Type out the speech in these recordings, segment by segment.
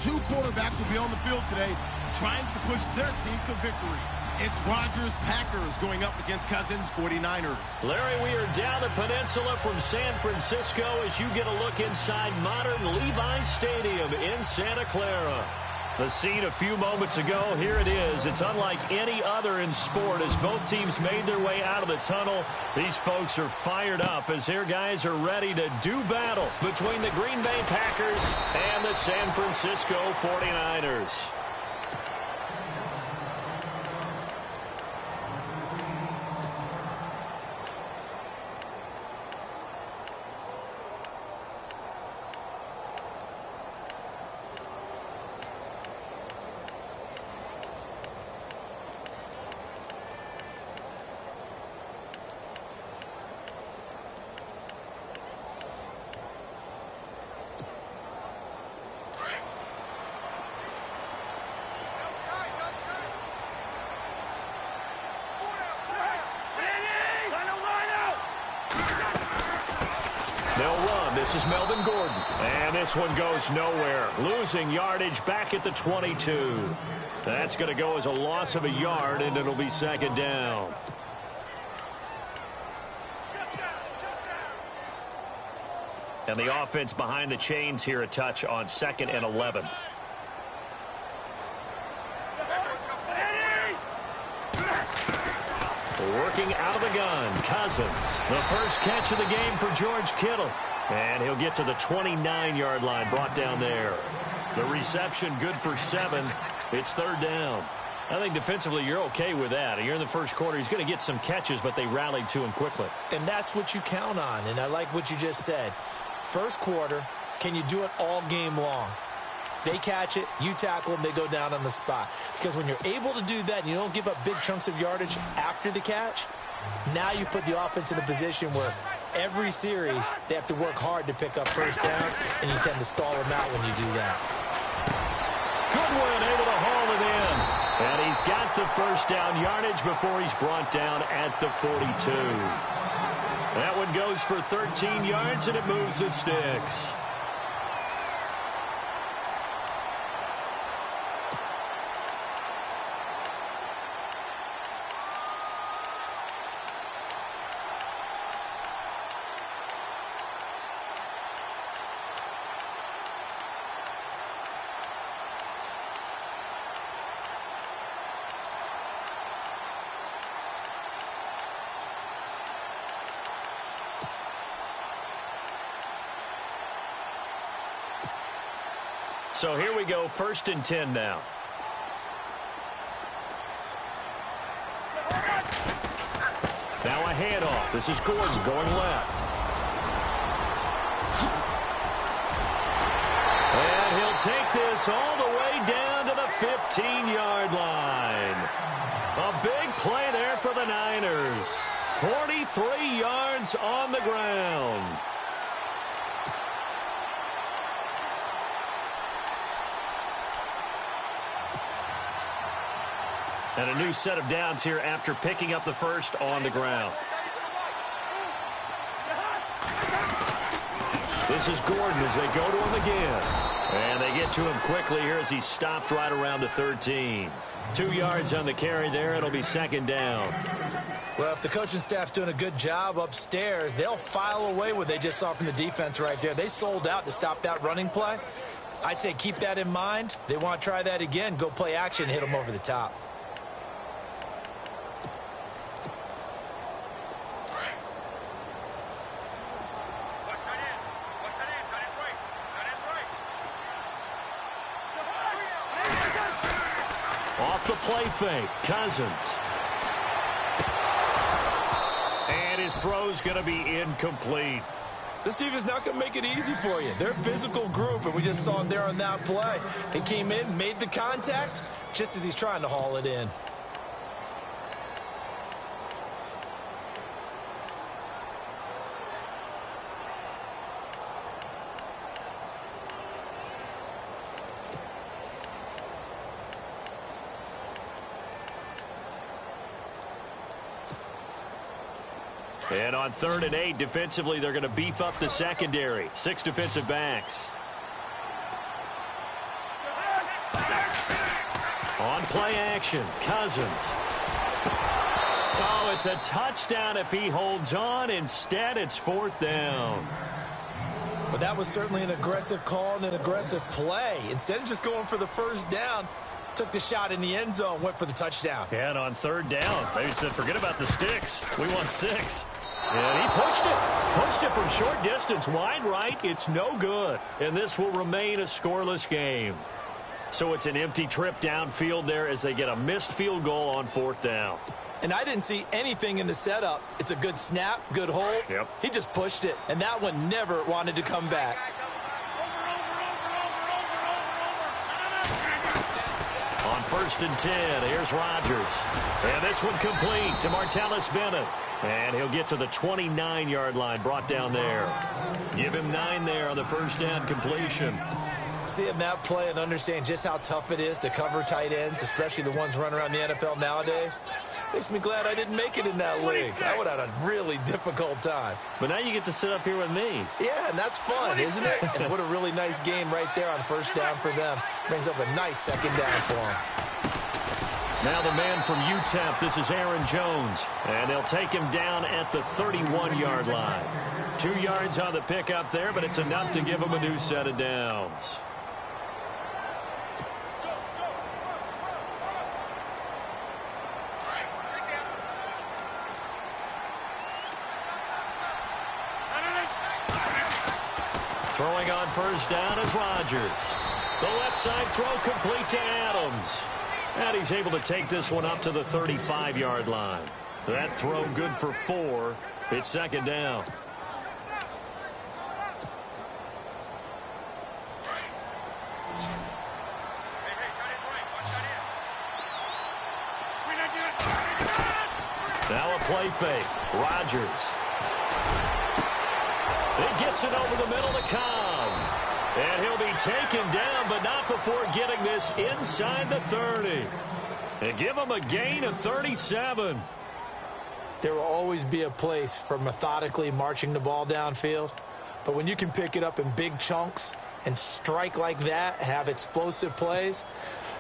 Two quarterbacks will be on the field today trying to push their team to victory. It's Ggfl Packers going up against Cousins 49ers. Larry, we are down the peninsula from San Francisco as you get a look inside modern Levi's Stadium in Santa Clara. The scene a few moments ago, here it is. It's unlike any other in sport as both teams made their way out of the tunnel. These folks are fired up as their guys are ready to do battle between the Green Bay Packers and the San Francisco 49ers. They'll run. This is Melvin Gordon. And this one goes nowhere. Losing yardage back at the 22. That's going to go as a loss of a yard, and it'll be second down. And the offense behind the chains here a touch on 2nd and 11. Working out of the gun, Cousins. The first catch of the game for George Kittle. And he'll get to the 29-yard line, brought down there. The reception good for 7. It's third down. I think defensively you're okay with that. You're in the first quarter. He's going to get some catches, but they rallied to him quickly. And that's what you count on, and I like what you just said. First quarter, can you do it all game long? They catch it, you tackle them, they go down on the spot. Because when you're able to do that and you don't give up big chunks of yardage after the catch, now you put the offense in a position where every series they have to work hard to pick up first downs, and you tend to stall them out when you do that. Goodwin able to haul it in. And he's got the first down yardage before he's brought down at the 42. That one goes for 13 yards, and it moves the sticks. So here we go, 1st and 10 now. Now a handoff. This is Gordon going left. And he'll take this all the way down to the 15-yard line. A big play there for the Niners. 43 yards on the ground. And a new set of downs here after picking up the first on the ground. This is Gordon as they go to him again. And they get to him quickly here as he stopped right around the 13. 2 yards on the carry there. It'll be second down. Well, if the coaching staff's doing a good job upstairs, they'll file away what they just saw from the defense right there. They sold out to stop that running play. I'd say keep that in mind. They want to try that again. Go play action and hit them over the top. Off the play fake, Cousins. And his throw's going to be incomplete. This defense is not going to make it easy for you. They're a physical group, and we just saw it there on that play. He came in, made the contact, just as he's trying to haul it in. And on 3rd and 8, defensively, they're going to beef up the secondary. 6 defensive backs. On play action, Cousins. Oh, it's a touchdown if he holds on. Instead, it's 4th down. But that was certainly an aggressive call and an aggressive play. Instead of just going for the first down, took the shot in the end zone, went for the touchdown. Yeah, and on 3rd down, they said, forget about the sticks. We want 6. And he pushed it. Pushed it from short distance, wide right. It's no good. And this will remain a scoreless game. So it's an empty trip downfield there as they get a missed field goal on 4th down. And I didn't see anything in the setup. It's a good snap, good hold. Yep. He just pushed it, and that one never wanted to come back. On 1st and 10, here's Rodgers. And this one complete to Martellus Bennett. And he'll get to the 29-yard line, brought down there. Give him 9 there on the first down completion. Seeing that play and understand just how tough it is to cover tight ends, especially the ones running around the NFL nowadays, makes me glad I didn't make it in that league. I would have had a really difficult time. But now you get to sit up here with me. Yeah, and that's fun, isn't it? And what a really nice game right there on first down for them. Brings up a nice second down for them. Now the man from UTEP, this is Aaron Jones. And they'll take him down at the 31-yard line. 2 yards on the pickup there, but it's enough to give him a new set of downs. Throwing on first down is Rodgers. The left side throw complete to Adams. And he's able to take this one up to the 35-yard line. That throw good for 4. It's second down. Now a play fake. Rodgers. He gets it over the middle to Cobb. And he'll be taken down, but not before getting this inside the 30. And give him a gain of 37. There will always be a place for methodically marching the ball downfield. But when you can pick it up in big chunks and strike like that, have explosive plays,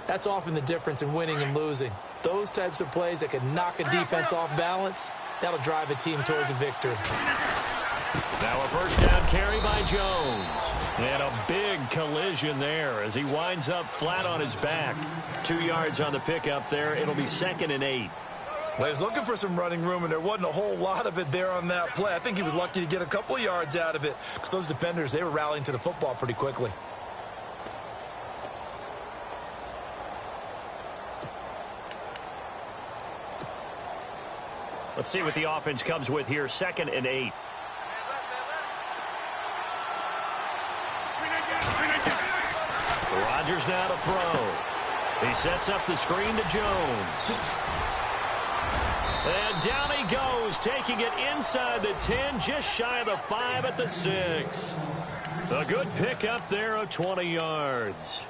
that's often the difference in winning and losing. Those types of plays that can knock a defense off balance, that'll drive a team towards a victory. Now a first down carry by Jones. And a big collision there as he winds up flat on his back. 2 yards on the pickup there. It'll be 2nd and 8. Well, he was looking for some running room, and there wasn't a whole lot of it there on that play. I think he was lucky to get a couple of yards out of it because those defenders, they were rallying to the football pretty quickly. Let's see what the offense comes with here. 2nd and 8. Rodgers now to throw. He sets up the screen to Jones. And down he goes, taking it inside the 10, just shy of the 5 at the 6. A good pickup there of 20 yards.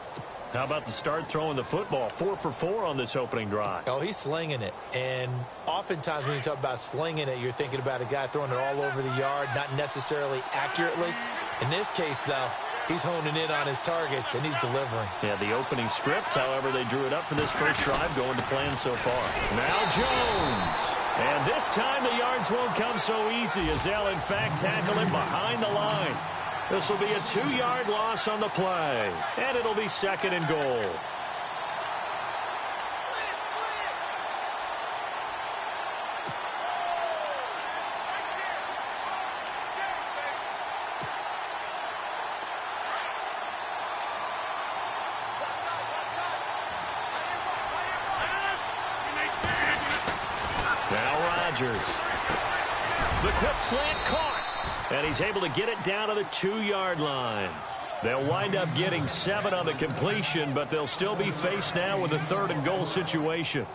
How about the start throwing the football? 4 for 4 on this opening drive. Oh, he's slinging it. And oftentimes when you talk about slinging it, you're thinking about a guy throwing it all over the yard, not necessarily accurately. In this case, though, he's honing in on his targets, and he's delivering. Yeah, the opening script, however, they drew it up for this first drive, going to plan so far. Now Jones. And this time the yards won't come so easy as they'll, in fact, tackle him behind the line. This will be a 2-yard loss on the play, and it'll be 2nd and goal. The quick slant caught, and he's able to get it down to the 2-yard line. They'll wind up getting 7 on the completion, but they'll still be faced now with a 3rd and goal situation.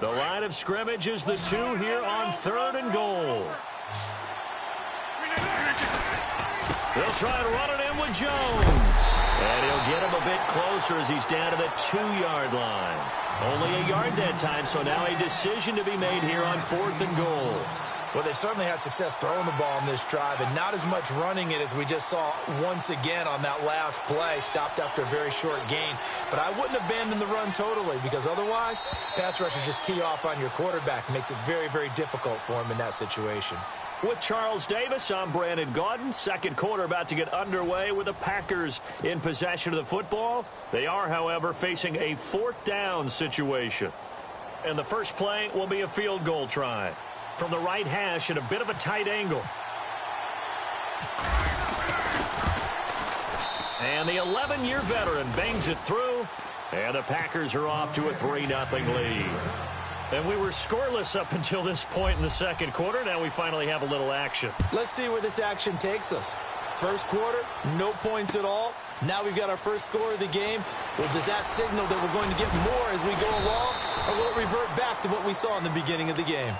The line of scrimmage is the 2 here on 3rd and goal. They'll try to run it in with Jones. And he'll get him a bit closer as he's down to the 2-yard line. Only a yard that time, so now a decision to be made here on 4th and goal. Well, they certainly had success throwing the ball on this drive, and not as much running it as we just saw once again on that last play, stopped after a very short gain. But I wouldn't abandon the run totally, because otherwise, pass rushers just tee off on your quarterback. It makes it very, very difficult for him in that situation. With Charles Davis, I'm Brandon Gaudin. Second quarter about to get underway with the Packers in possession of the football. They are, however, facing a 4th down situation. And the first play will be a field goal try from the right hash at a bit of a tight angle. And the 11-year veteran bangs it through, and the Packers are off to a 3-0 lead. And we were scoreless up until this point in the second quarter. Now we finally have a little action. Let's see where this action takes us. First quarter, no points at all. Now we've got our first score of the game. Well, does that signal that we're going to get more as we go along, or will it revert back to what we saw in the beginning of the game?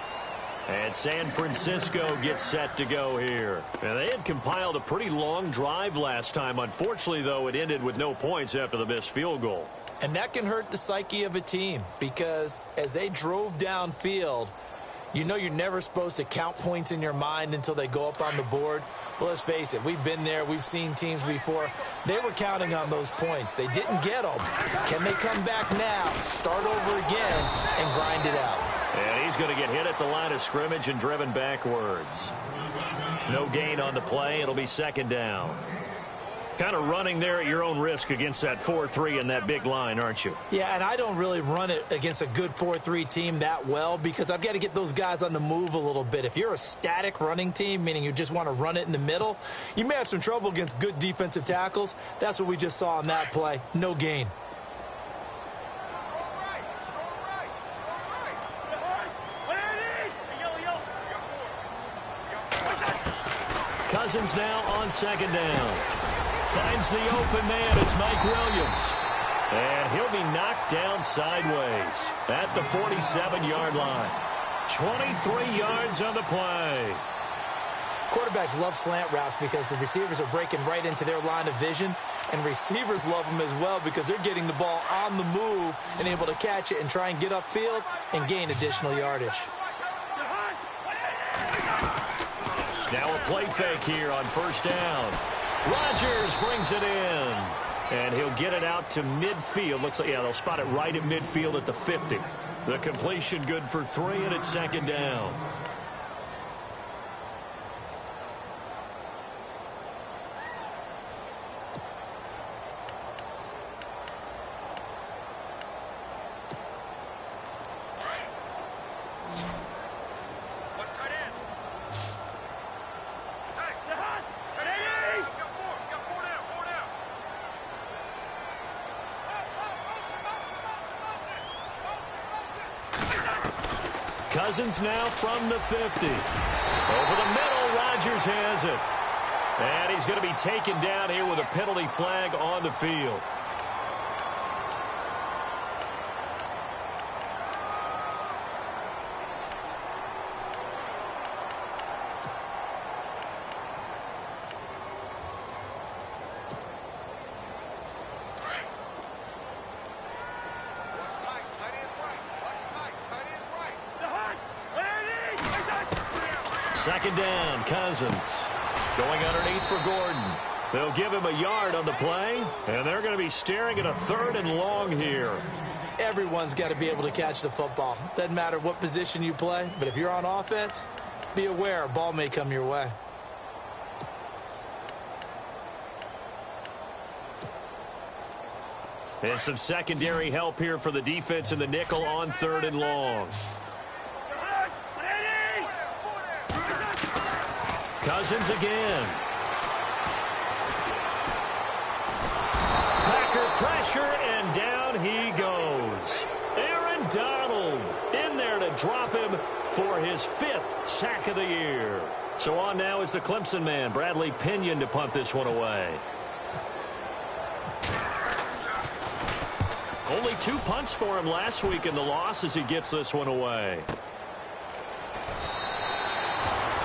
And San Francisco gets set to go here. And they had compiled a pretty long drive last time. Unfortunately, though, it ended with no points after the missed field goal. And that can hurt the psyche of a team, because as they drove downfield, you know you're never supposed to count points in your mind until they go up on the board. Well, let's face it, we've been there. We've seen teams before. They were counting on those points. They didn't get them. Can they come back now, start over again, and grind it out? And he's going to get hit at the line of scrimmage and driven backwards. No gain on the play. It'll be second down. Kind of running there at your own risk against that 4-3 and that big line, aren't you? Yeah, and I don't really run it against a good 4-3 team that well, because I've got to get those guys on the move a little bit. If you're a static running team, meaning you just want to run it in the middle, you may have some trouble against good defensive tackles. That's what we just saw on that play. No gain. Cousins now on second down. Finds the open man. It's Mike Williams. And he'll be knocked down sideways at the 47-yard line. 23 yards on the play. Quarterbacks love slant routes because the receivers are breaking right into their line of vision, and receivers love them as well because they're getting the ball on the move and able to catch it and try and get upfield and gain additional yardage. Now a play fake here on first down. Rodgers brings it in, and he'll get it out to midfield. Looks like, yeah, they'll spot it right at midfield at the 50. The completion good for 3, and it's second down. Cousins now from the 50. Over the middle, Rodgers has it. And he's going to be taken down here with a penalty flag on the field. Second down, Cousins. Going underneath for Gordon. They'll give him a yard on the play, and they're going to be staring at a 3rd and long here. Everyone's got to be able to catch the football. Doesn't matter what position you play, but if you're on offense, be aware a ball may come your way. And some secondary help here for the defense in the nickel on 3rd and long. Cousins again. Packer pressure, and down he goes. Aaron Donald in there to drop him for his 5th sack of the year. So on now is the Clemson man, Bradley Pinion, to punt this one away. Only 2 punts for him last week in the loss as he gets this one away.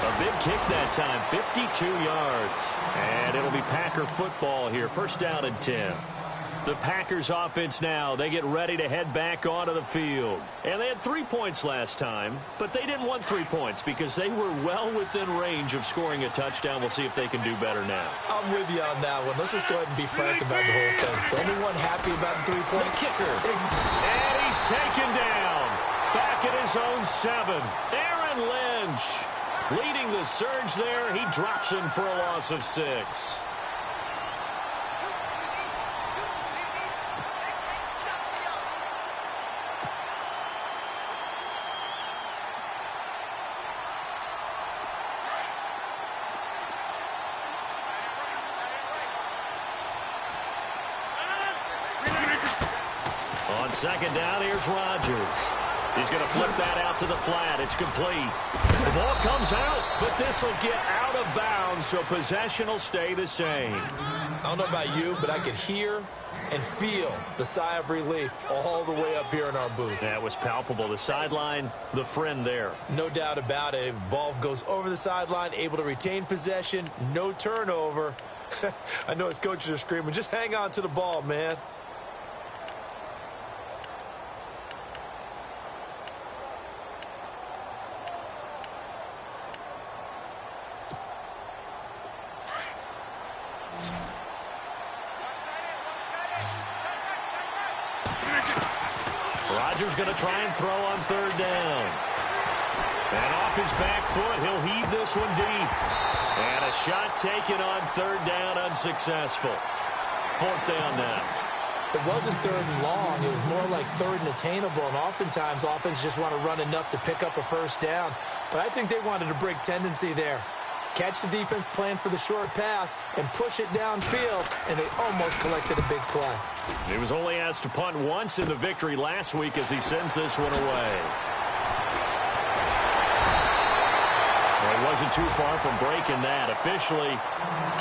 A big kick that time, 52 yards. And it'll be Packer football here, first down and 10. The Packers offense now, they get ready to head back onto the field. And they had 3 points last time, but they didn't want 3 points because they were well within range of scoring a touchdown. We'll see if they can do better now. I'm with you on that one. Let's just go ahead and be frank about the whole thing. The only one happy about the 3-point kicker. And he's taken down. Back at his own 7. Aaron Lynch leading the surge there. He drops him for a loss of 6. On second down, here's Rodgers. He's going to flip that out to the flat. It's complete. The ball comes out, but this will get out of bounds, so possession will stay the same. I don't know about you, but I could hear and feel the sigh of relief all the way up here in our booth. That was palpable. The sideline, the friend there. No doubt about it. Ball goes over the sideline, able to retain possession, no turnover. I know his coaches are screaming, just hang on to the ball, man. Rodgers going to try and throw on third down. And off his back foot, he'll heave this one deep. And a shot taken on third down, unsuccessful. Fourth down now. It wasn't third and long. It was more like third and attainable. And oftentimes, offense just want to run enough to pick up a first down. But I think they wanted to break tendency there. Catch the defense plan for the short pass and push it downfield, and they almost collected a big play. He was only asked to punt once in the victory last week as he sends this one away. Well, he wasn't too far from breaking that. Officially,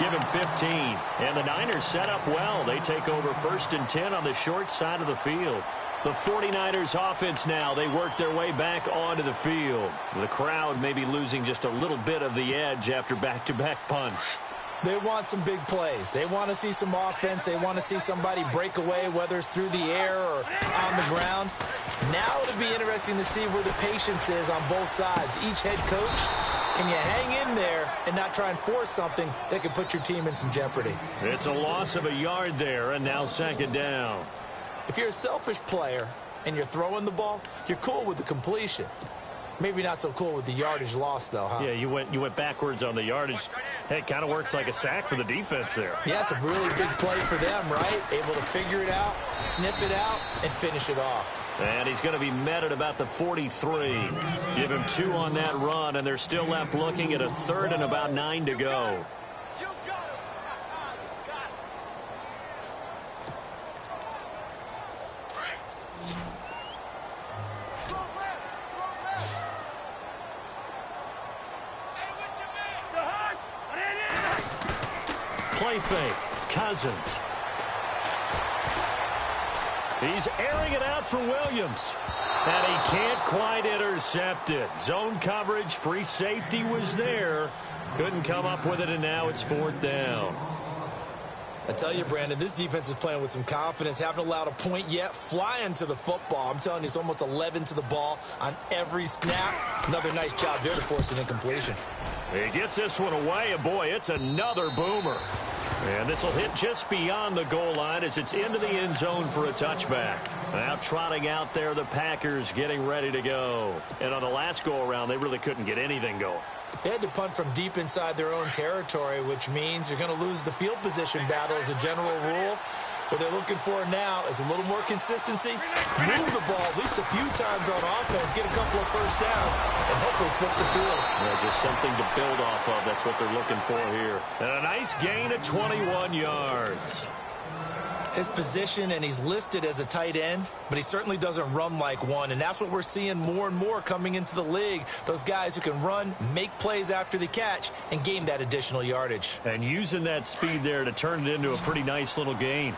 give him 15. And the Niners set up well. They take over first and 10 on the short side of the field. The 49ers offense now, they work their way back onto the field. The crowd may be losing just a little bit of the edge after back-to-back punts. They want some big plays. They want to see some offense. They want to see somebody break away, whether it's through the air or on the ground. Now it'll be interesting to see where the patience is on both sides. Each head coach, can you hang in there and not try and force something that could put your team in some jeopardy? It's a loss of a yard there, and now second down. If you're a selfish player and you're throwing the ball, you're cool with the completion. Maybe not so cool with the yardage loss, though, huh? Yeah, you went backwards on the yardage. Hey, it kind of works like a sack for the defense there. Yeah, it's a really big play for them, right? Able to figure it out, sniff it out, and finish it off. And he's going to be met at about the 43. Give him 2 on that run, and they're still left looking at a third and about 9 to go. Play fake. Cousins. He's airing it out for Williams. And he can't quite intercept it. Zone coverage, free safety was there. Couldn't come up with it, and now it's fourth down. I tell you, Brandon, this defense is playing with some confidence. Haven't allowed a point yet. Flying to the football. I'm telling you, it's almost 11 to the ball on every snap. Another nice job there to force an incompletion. He gets this one away, and boy, it's another boomer. And this will hit just beyond the goal line as it's into the end zone for a touchback. Now trotting out there, the Packers getting ready to go. And on the last go-around, they really couldn't get anything going. They had to punt from deep inside their own territory, which means you're going to lose the field position battle as a general rule. What they're looking for now is a little more consistency, move the ball at least a few times on offense, get a couple of first downs, and hopefully flip the field. Yeah, just something to build off of. That's what they're looking for here. And a nice gain of 21 yards. His position, and he's listed as a tight end, but he certainly doesn't run like one, and that's what we're seeing more and more coming into the league. Those guys who can run, make plays after the catch, and gain that additional yardage. And using that speed there to turn it into a pretty nice little gain.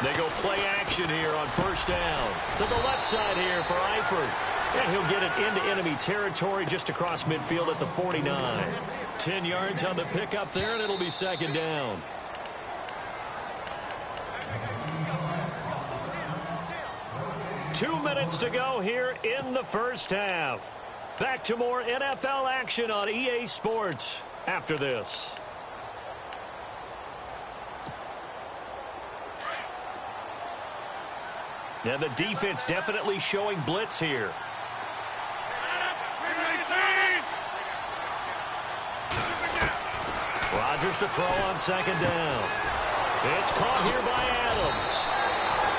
They go play action here on first down. To the left side here for Eifert. And he'll get it into enemy territory just across midfield at the 49. 10 yards on the pickup there, and it'll be second down. Two minutes to go here in the first half. Back to more NFL action on EA Sports after this. And the defense definitely showing blitz here. Rodgers to throw on second down. It's caught here by Adams.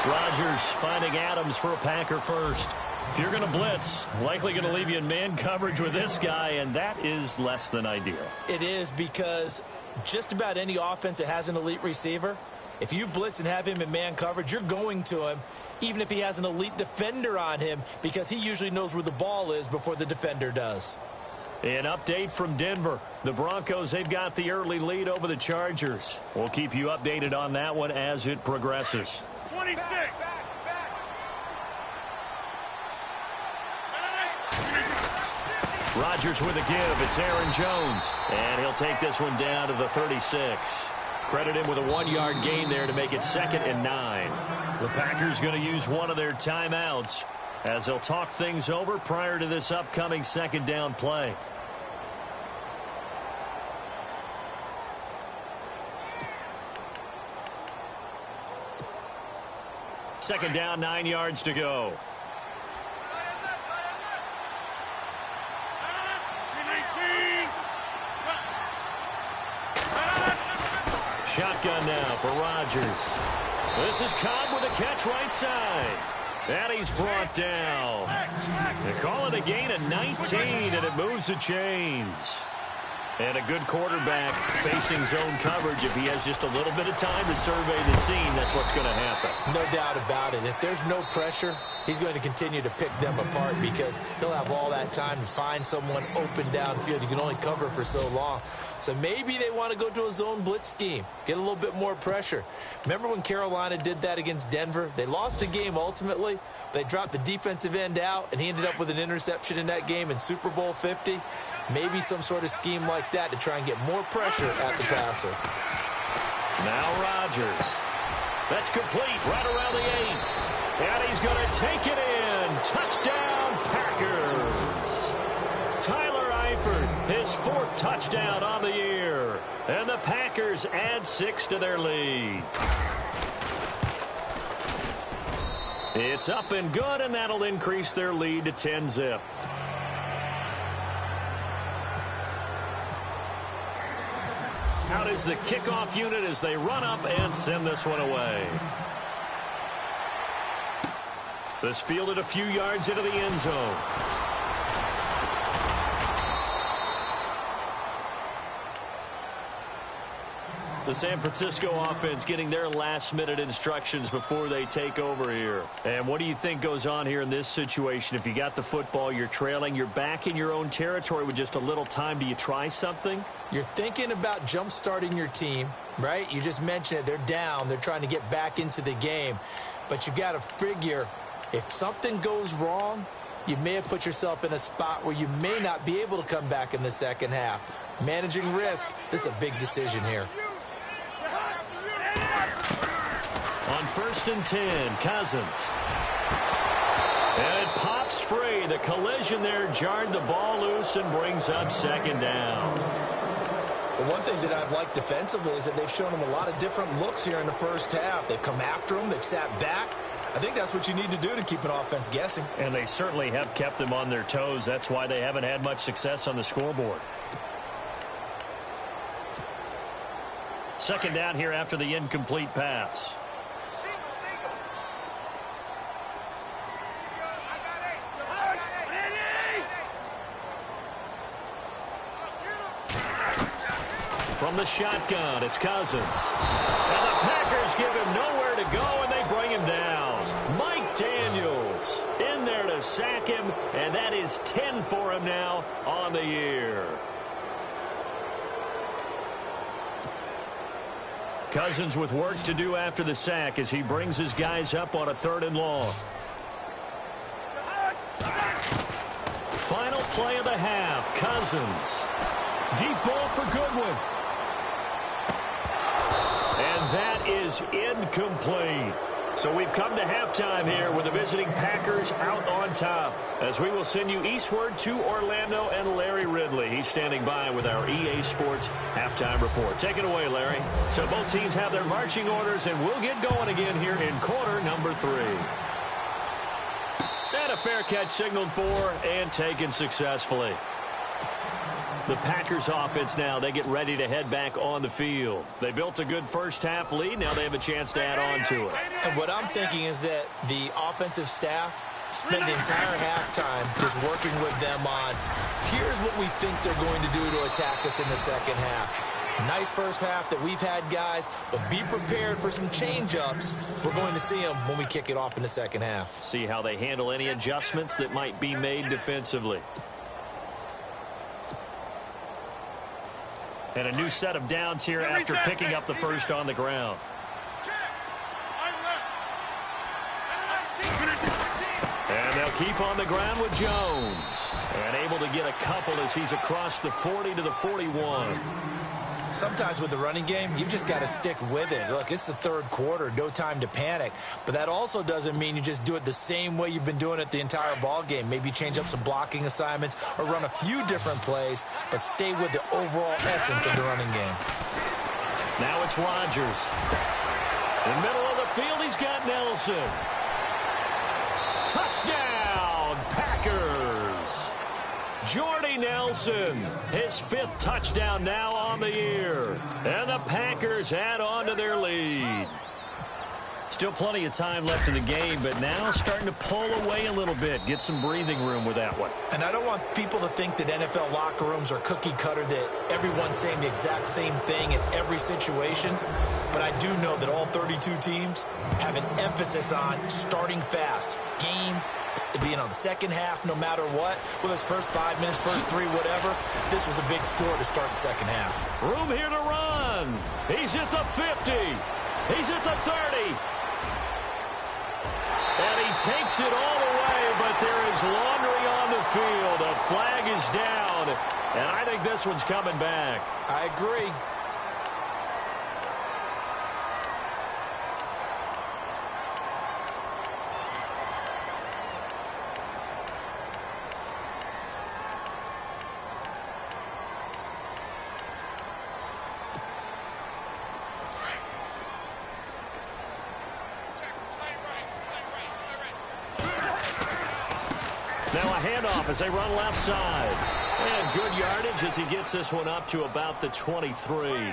Rodgers finding Adams for a Packer first. If you're going to blitz, likely going to leave you in man coverage with this guy, and that is less than ideal. It is, because just about any offense that has an elite receiver, if you blitz and have him in man coverage, you're going to him, even if he has an elite defender on him, because he usually knows where the ball is before the defender does. An update from Denver. The Broncos, they've got the early lead over the Chargers. We'll keep you updated on that one as it progresses. 26. Rodgers with a give. It's Aaron Jones. And he'll take this one down to the 36. Credit him with a 1-yard gain there to make it 2nd and 9. The Packers going to use one of their timeouts as they'll talk things over prior to this upcoming second down play. Second down, 9 yards to go. Shotgun now for Rodgers. This is Cobb with a catch right side. And he's brought down. They call it a gain of 19, and it moves the chains. And a good quarterback facing zone coverage. If he has just a little bit of time to survey the scene, that's what's going to happen. No doubt about it. If there's no pressure, he's going to continue to pick them apart because he'll have all that time to find someone open downfield. You can only cover for so long. So maybe they want to go to a zone blitz scheme, get a little bit more pressure. Remember when Carolina did that against Denver? They lost the game ultimately. They dropped the defensive end out, and he ended up with an interception in that game in Super Bowl 50. Maybe some sort of scheme like that to try and get more pressure at the passer. Now Rodgers. That's complete right around the 8. And he's going to take it in. Touchdown, Packers. Tyler Eifert, his 4th touchdown on the year. And the Packers add 6 to their lead. It's up and good, and that'll increase their lead to 10-zip. Out is the kickoff unit as they run up and send this one away. This fielded a few yards into the end zone. The San Francisco offense getting their last-minute instructions before they take over here. And what do you think goes on here in this situation? If you got the football, you're trailing, you're back in your own territory with just a little time. Do you try something? You're thinking about jump-starting your team, right? You just mentioned it. They're down. They're trying to get back into the game. But you got to figure if something goes wrong, you may have put yourself in a spot where you may not be able to come back in the second half. Managing risk, this is a big decision here. On 1st and 10, Cousins. And it pops free. The collision there jarred the ball loose and brings up second down. The one thing that I've liked defensively is that they've shown them a lot of different looks here in the first half. They've come after them. They've sat back. I think that's what you need to do to keep an offense guessing. And they certainly have kept them on their toes. That's why they haven't had much success on the scoreboard. Second down here after the incomplete pass. From the shotgun, it's Cousins. And the Packers give him nowhere to go, and they bring him down. Mike Daniels in there to sack him, and that is 10 for him now on the year. Cousins with work to do after the sack as he brings his guys up on a 3rd and long. play of the half. Cousins. Deep ball for Goodwin. And that is incomplete. So we've come to halftime here with the visiting Packers out on top. As we will send you eastward to Orlando and Larry Ridley. He's standing by with our EA Sports halftime report. Take it away, Larry. So both teams have their marching orders, and we'll get going again here in quarter number 3. And a fair catch signaled for and taken successfully. The Packers offense now, they get ready to head back on the field. They built a good first half lead. Now they have a chance to add on to it. And what I'm thinking is that the offensive staff spent the entire halftime just working with them on, here's what we think they're going to do to attack us in the second half. Nice first half that we've had, guys, but be prepared for some change-ups. We're going to see them when we kick it off in the second half. See how they handle any adjustments that might be made defensively. And a new set of downs here after picking up the first on the ground. And they'll keep on the ground with Jones. And able to get a couple as he's across the 40 to the 41. Sometimes with the running game, you've just got to stick with it. Look, it's the third quarter, no time to panic. But that also doesn't mean you just do it the same way you've been doing it the entire ball game. Maybe change up some blocking assignments or run a few different plays, but stay with the overall essence of the running game. Now it's Rodgers. In the middle of the field, he's got Nelson. Touchdown, Packers. Jordy Nelson, his 5th touchdown now on the year. And the Packers add on to their lead. Still plenty of time left in the game, but now starting to pull away a little bit. Get some breathing room with that one. And I don't want people to think that NFL locker rooms are cookie cutter, that everyone's saying the exact same thing in every situation. But I do know that all 32 teams have an emphasis on starting fast. Game, the second half, no matter what, whether it's first 5 minutes, first 3, whatever, this was a big score to start the second half. Room here to run. He's at the 50. He's at the 30. And he takes it all the way, but there is laundry on the field. A flag is down, and I think this one's coming back. I agree. Now a handoff as they run left side. And good yardage as he gets this one up to about the 23.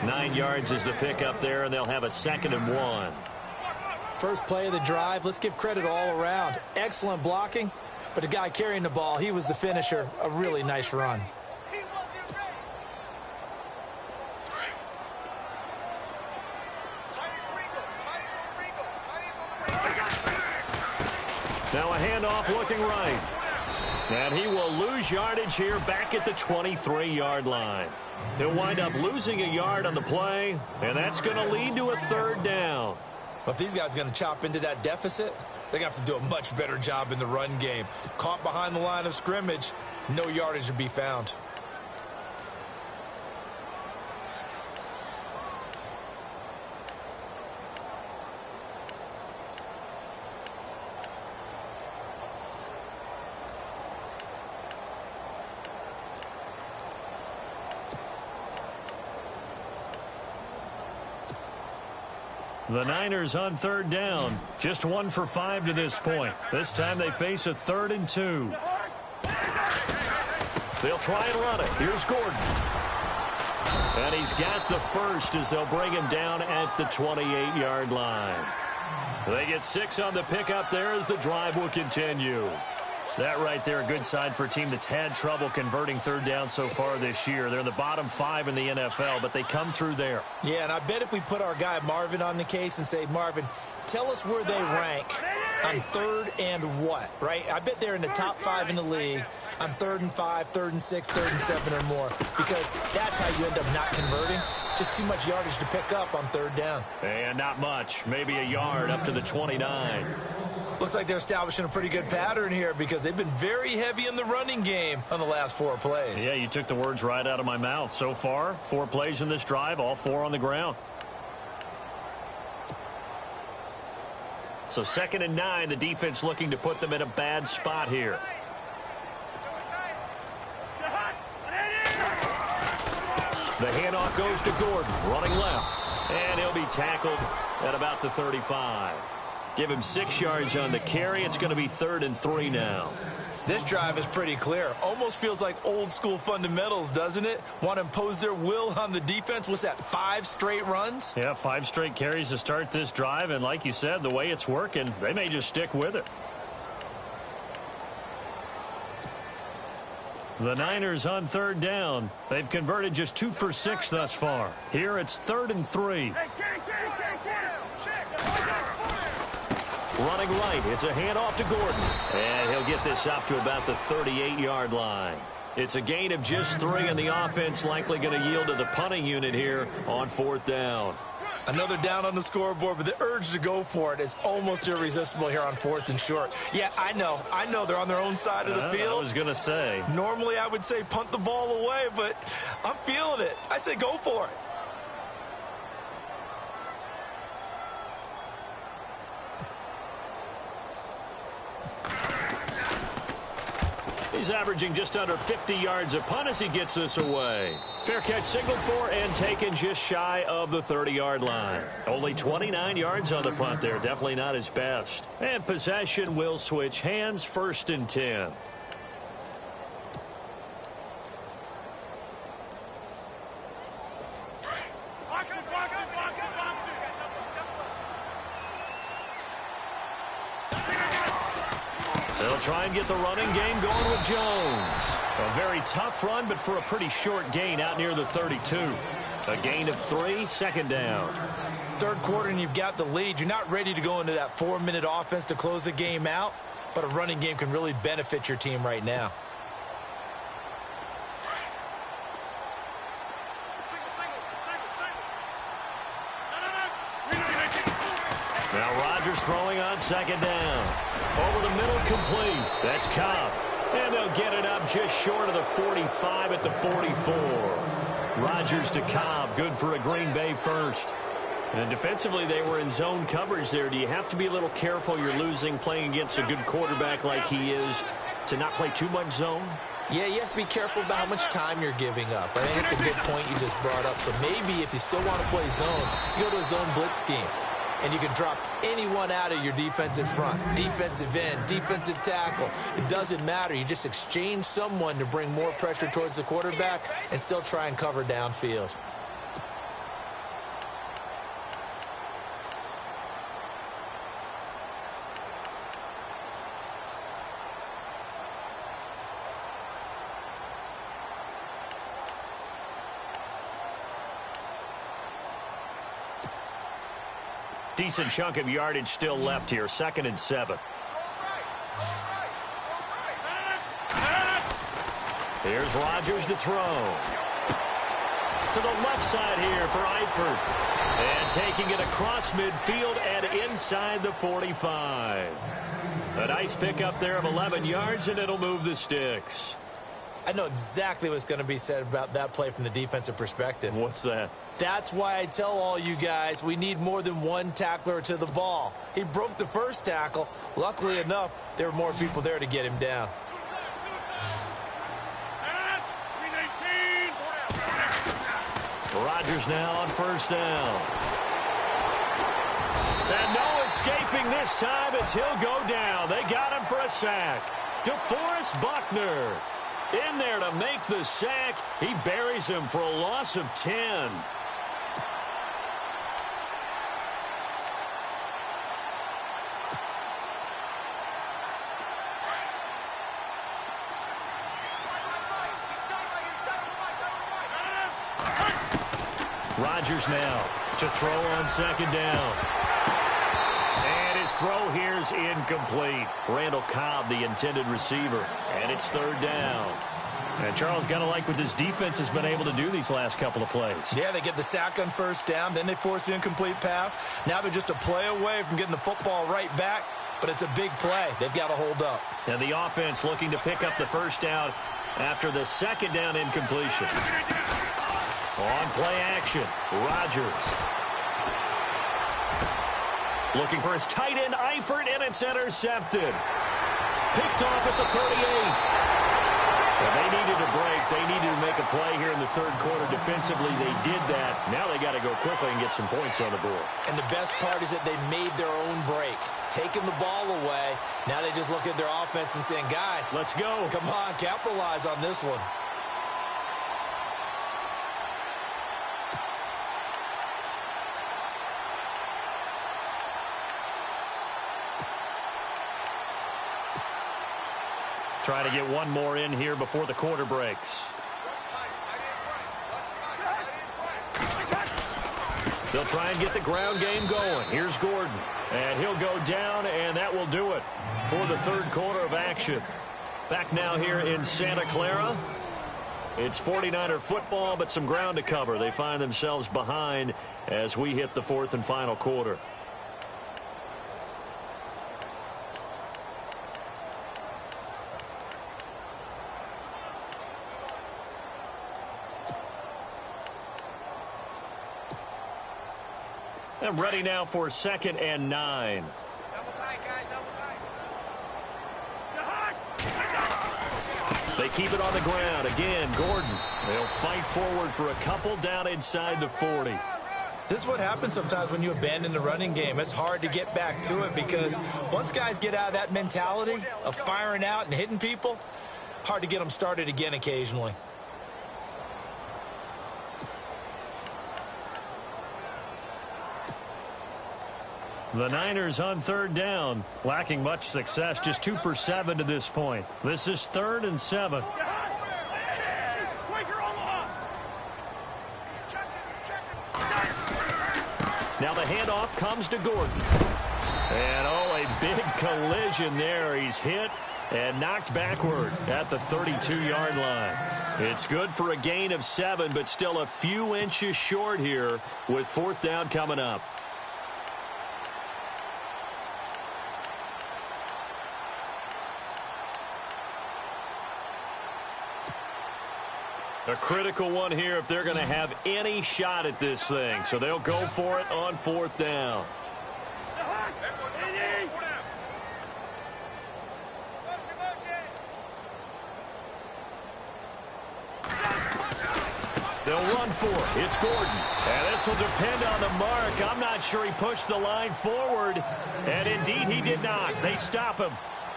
9 yards is the pickup there, and they'll have a 2nd and 1. First play of the drive, let's give credit all around. Excellent blocking, but the guy carrying the ball, he was the finisher. A really nice run. Now a handoff looking right. And he will lose yardage here back at the 23-yard line. He'll wind up losing a yard on the play, and that's going to lead to a 3rd down. But if these guys are going to chop into that deficit, they're going to have to do a much better job in the run game. Caught behind the line of scrimmage, no yardage to be found. The Niners on 3rd down. Just 1 for 5 to this point. This time they face a 3rd and 2. They'll try and run it. Here's Gordon. And he's got the first as they'll bring him down at the 28-yard line. They get 6 on the pickup there as the drive will continue. That right there, a good sign for a team that's had trouble converting 3rd down so far this year. They're in the bottom 5 in the NFL, but they come through there. Yeah, and I bet if we put our guy Marvin on the case and say, Marvin, tell us where they rank on 3rd and what, right? I bet they're in the top 5 in the league on 3rd and 5, 3rd and 6, 3rd and 7 or more, because that's how you end up not converting. Just too much yardage to pick up on 3rd down. And not much, maybe a yard up to the 29. Looks like they're establishing a pretty good pattern here because they've been very heavy in the running game on the last 4 plays. Yeah, you took the words right out of my mouth. So far, 4 plays in this drive, all 4 on the ground. So 2nd and 9, the defense looking to put them in a bad spot here. The handoff goes to Gordon, running left. And he'll be tackled at about the 35. Give him 6 yards on the carry. It's going to be 3rd and 3 now. This drive is pretty clear. Almost feels like old school fundamentals, doesn't it? Want to impose their will on the defense. What's that, 5 straight runs? Yeah, 5 straight carries to start this drive. And like you said, the way it's working, they may just stick with it. The Niners on 3rd down. They've converted just 2 for 6 thus far. Here it's 3rd and 3. Running right, it's a handoff to Gordon. And he'll get this up to about the 38-yard line. It's a gain of just 3, and the offense likely going to yield to the punting unit here on 4th down. Another down on the scoreboard, but the urge to go for it is almost irresistible here on 4th and short. Yeah, I know they're on their own side of the field. I was going to say. Normally I would say punt the ball away, but I'm feeling it. I say go for it. He's averaging just under 50 yards a punt as he gets this away. Fair catch signaled for and taken just shy of the 30-yard line. Only 29 yards on the punt there. Definitely not his best. And possession will switch hands, 1st and 10. They'll try and get the running game going with Jones. A very tough run, but for a pretty short gain out near the 32. A gain of 3, 2nd down. 3rd quarter and you've got the lead. You're not ready to go into that 4-minute offense to close the game out, but a running game can really benefit your team right now. Now Rodgers throwing on 2nd down. Over the middle, complete. That's Cobb. And they'll get it up just short of the 45 at the 44. Rodgers to Cobb, good for a Green Bay first. And defensively, they were in zone coverage there. Do you have to be a little careful? You're losing playing against a good quarterback like he is to not play too much zone? Yeah, you have to be careful about how much time you're giving up. I think it's a good point you just brought up. So maybe if you still want to play zone, you go to a zone blitz scheme. And you can drop anyone out of your defensive front, defensive end, defensive tackle. It doesn't matter. You just exchange someone to bring more pressure towards the quarterback and still try and cover downfield. Decent chunk of yardage still left here. 2nd and 7. Here's Rodgers to throw. To the left side here for Eifert. And taking it across midfield and inside the 45. A nice pickup there of 11 yards, and it'll move the sticks. I know exactly what's going to be said about that play from the defensive perspective. What's that? That's why I tell all you guys we need more than one tackler to the ball. He broke the first tackle. Luckily enough, there were more people there to get him down. Rodgers now on 1st down. And no escaping this time as he'll go down. They got him for a sack. DeForest Buckner in there to make the sack. He buries him for a loss of 10. Rodgers now to throw on 2nd down. And his throw here's incomplete. Randall Cobb, the intended receiver. And it's 3rd down. And Charles, got to like what this defense has been able to do these last couple of plays. Yeah, they get the sack on 1st down. Then they force the incomplete pass. Now they're just a play away from getting the football right back. but it's a big play. They've got to hold up. And the offense looking to pick up the first down after the second down incompletion. On play action, Rodgers. Looking for his tight end, Eifert, and it's intercepted. Picked off at the 38. Well, they needed a break. They needed to make a play here in the third quarter. Defensively, they did that. Now they got to go quickly and get some points on the board. And the best part is that they made their own break. Taking the ball away. Now they just look at their offense and saying, guys, let's go. Come on, capitalize on this one. Trying to get one more in here before the quarter breaks. They'll try and get the ground game going. Here's Gordon. And he'll go down, and that will do it for the third quarter of action. Back now here in Santa Clara. It's 49er football, but some ground to cover. They find themselves behind as we hit the fourth and final quarter. And ready now for 2nd and 9. Double tight, guys, double tight. They keep it on the ground. Again, Gordon. They'll fight forward for a couple down inside the 40. This is what happens sometimes when you abandon the running game. It's hard to get back to it because once guys get out of that mentality of firing out and hitting people, hard to get them started again occasionally. The Niners on 3rd down, lacking much success, just 2 for 7 to this point. This is 3rd and 7. Now the handoff comes to Gordon. And, oh, a big collision there. He's hit and knocked backward at the 32-yard line. It's good for a gain of 7, but still a few inches short here with 4th down coming up. A critical one here if they're going to have any shot at this thing. So they'll go for it on 4th down. They'll run for it. It's Gordon. And this will depend on the mark. I'm not sure he pushed the line forward. And indeed he did not. They stop him.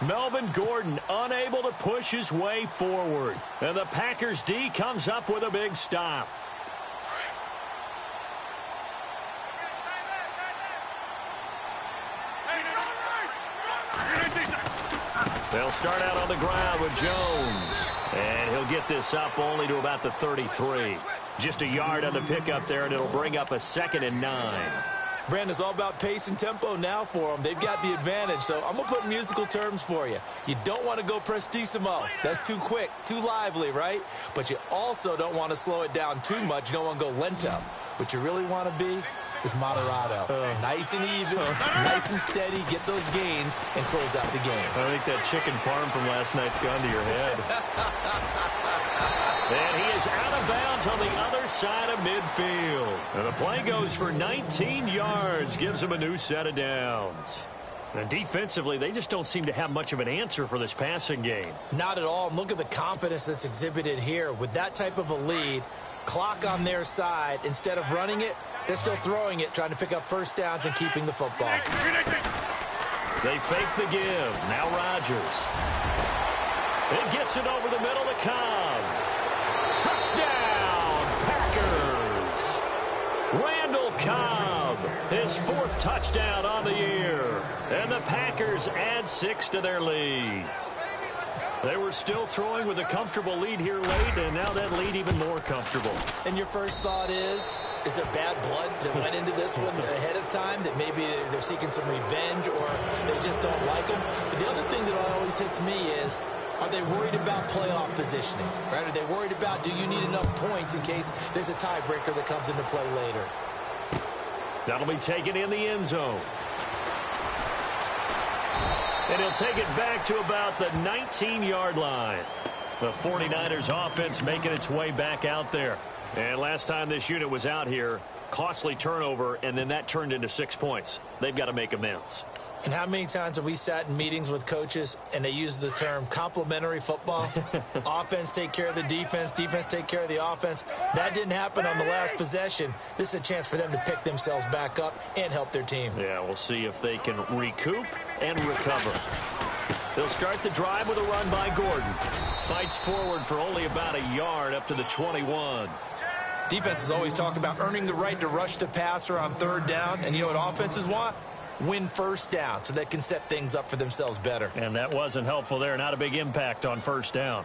Melvin Gordon unable to push his way forward. And the Packers D comes up with a big stop. They'll start out on the ground with Jones. And he'll get this up only to about the 33. Just a yard on the pickup there, and it'll bring up a 2nd and 9. Brandon, it's all about pace and tempo now for them. They've got the advantage, so I'm going to put musical terms for you. You don't want to go prestissimo. That's too quick, too lively, right? But you also don't want to slow it down too much. You don't want to go lento. What you really want to be is moderato. Nice and even, nice and steady, get those gains, and close out the game. I think that chicken parm from last night's gone to your head. And he is out of bounds on the other side of midfield. And the play goes for 19 yards, gives him a new set of downs. And defensively, they just don't seem to have much of an answer for this passing game. Not at all. Look at the confidence that's exhibited here. With that type of a lead, clock on their side, instead of running it, they're still throwing it, trying to pick up first downs and keeping the football. They fake the give. Now Rodgers. It gets it over the middle to Cobb. Touchdown, Packers. Randall Cobb, his 4th touchdown on the year. And the Packers add 6 to their lead. They were still throwing with a comfortable lead here late, and now that lead even more comfortable. And your first thought is there bad blood that went into this one ahead of time, that maybe they're seeking some revenge or they just don't like them? But the other thing that always hits me is, are they worried about playoff positioning? Right? Are they worried about, do you need enough points in case there's a tiebreaker that comes into play later? That'll be taken in the end zone. And he'll take it back to about the 19-yard line. The 49ers offense making its way back out there. And last time this unit was out here, costly turnover, and then that turned into 6 points. They've got to make amends. And how many times have we sat in meetings with coaches and they use the term complementary football? Offense take care of the defense, defense take care of the offense. That didn't happen on the last possession. This is a chance for them to pick themselves back up and help their team. Yeah, we'll see if they can recoup and recover. They'll start the drive with a run by Gordon. Fights forward for only about a yard up to the 21. Defenses always talk about earning the right to rush the passer on third down. And you know what offenses want? Win first down so they can set things up for themselves better. And that wasn't helpful there. Not a big impact on first down.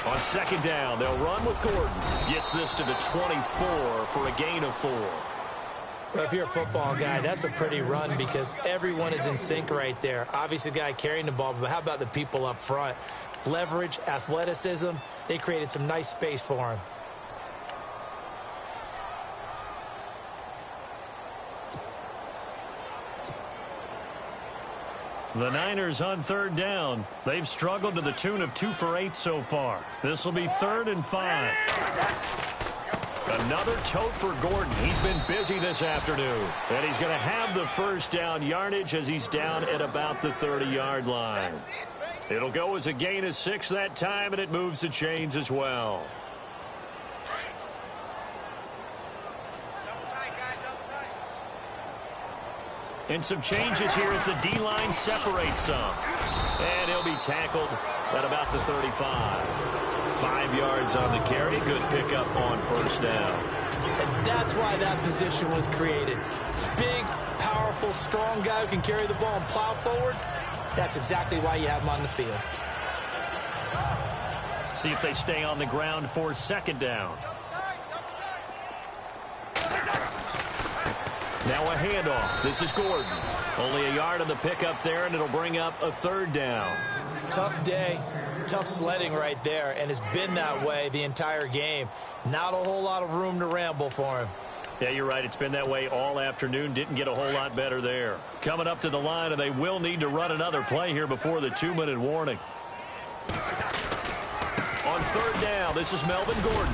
On second down, they'll run with Gordon. Gets this to the 24 for a gain of 4. Well, if you're a football guy, that's a pretty run because everyone is in sync right there. Obviously, the guy carrying the ball, but how about the people up front? Leverage, athleticism, they created some nice space for him. The Niners on third down. They've struggled to the tune of 2 for 8 so far. This will be 3rd and 5. Another tote for Gordon. He's been busy this afternoon. And he's going to have the first down yardage as he's down at about the 30-yard line. It'll go as a gain of 6 that time, and it moves the chains as well. And some changes here as the D-line separates some. And he'll be tackled at about the 35. 5 yards on the carry. Good pickup on first down. And that's why that position was created. Big, powerful, strong guy who can carry the ball and plow forward. That's exactly why you have him on the field. See if they stay on the ground for second down. Now a handoff. This is Gordon. Only a yard on the pickup there, and it'll bring up a 3rd down. Tough day. Tough sledding right there, and it's been that way the entire game. Not a whole lot of room to ramble for him. Yeah, you're right. It's been that way all afternoon. Didn't get a whole lot better there. Coming up to the line, and they will need to run another play here before the 2-minute warning. On third down, this is Melvin Gordon.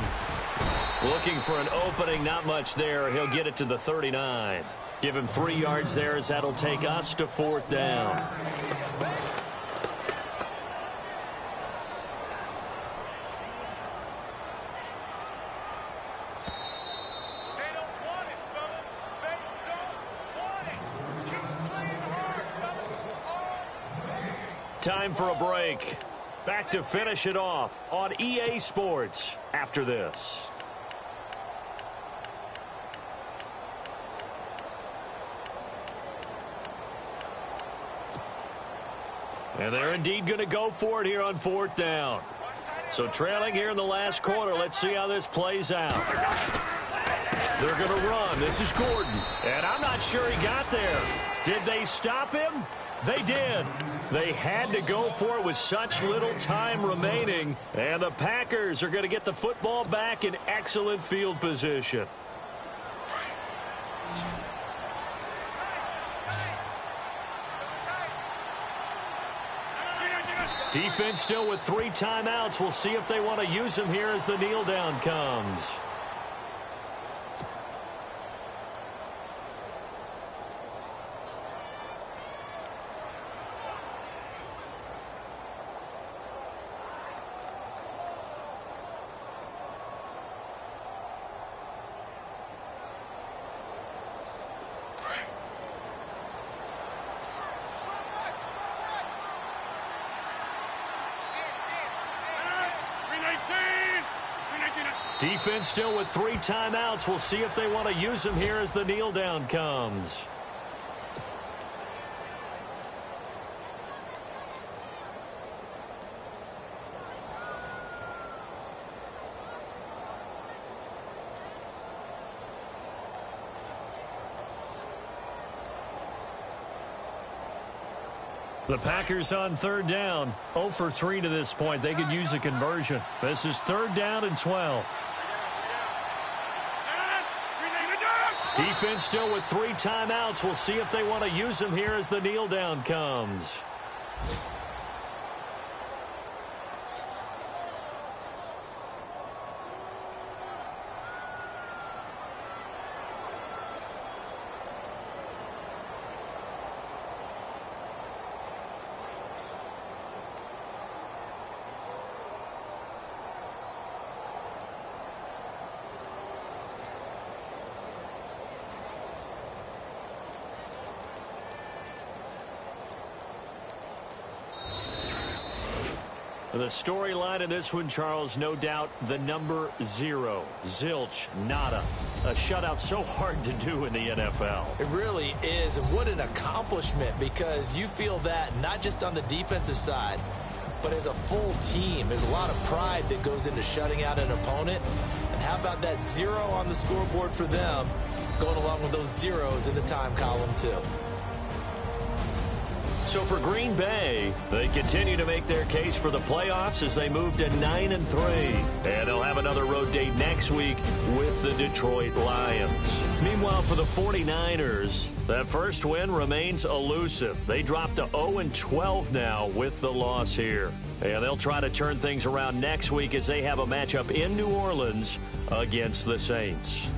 Looking for an opening, not much there. He'll get it to the 39. Give him 3 yards there as that'll take us to 4th down. Time for a break. Back to finish it off on EA Sports after this. And they're indeed going to go for it here on 4th down. So trailing here in the last quarter. Let's see how this plays out. They're going to run. This is Gordon. And I'm not sure he got there. Did they stop him? They did. They had to go for it with such little time remaining. And the Packers are going to get the football back in excellent field position. Defense still with 3 timeouts. We'll see if they want to use them here as the kneel down comes. Defense still with 3 timeouts. We'll see if they want to use them here as the kneel down comes. The Packers on third down. 0 for 3 to this point. They could use a conversion. This is third down and 12. Defense still with 3 timeouts. We'll see if they want to use them here as the kneel down comes. The storyline in this one, Charles, no doubt the number 0. Zilch, nada. A shutout so hard to do in the NFL. It really is, and what an accomplishment, because you feel that not just on the defensive side, but as a full team. There's a lot of pride that goes into shutting out an opponent. And how about that 0 on the scoreboard for them, going along with those zeros in the time column, too. So for Green Bay, they continue to make their case for the playoffs as they move to 9-3. And they'll have another road date next week with the Detroit Lions. Meanwhile, for the 49ers, that first win remains elusive. They drop to 0-12 now with the loss here. And they'll try to turn things around next week as they have a matchup in New Orleans against the Saints.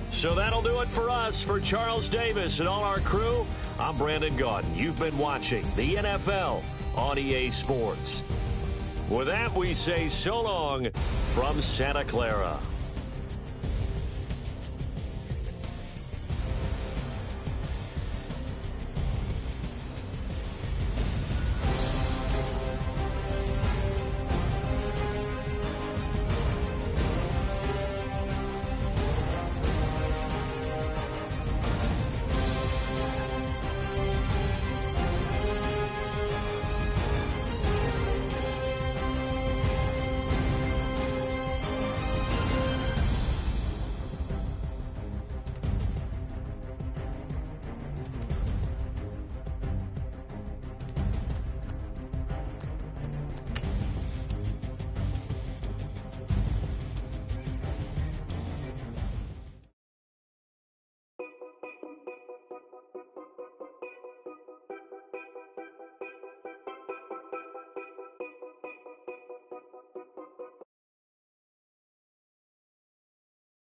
So that'll do it for us. For Charles Davis and all our crew, I'm Brandon Gaudin. You've been watching the NFL on EA Sports. With that, we say so long from Santa Clara.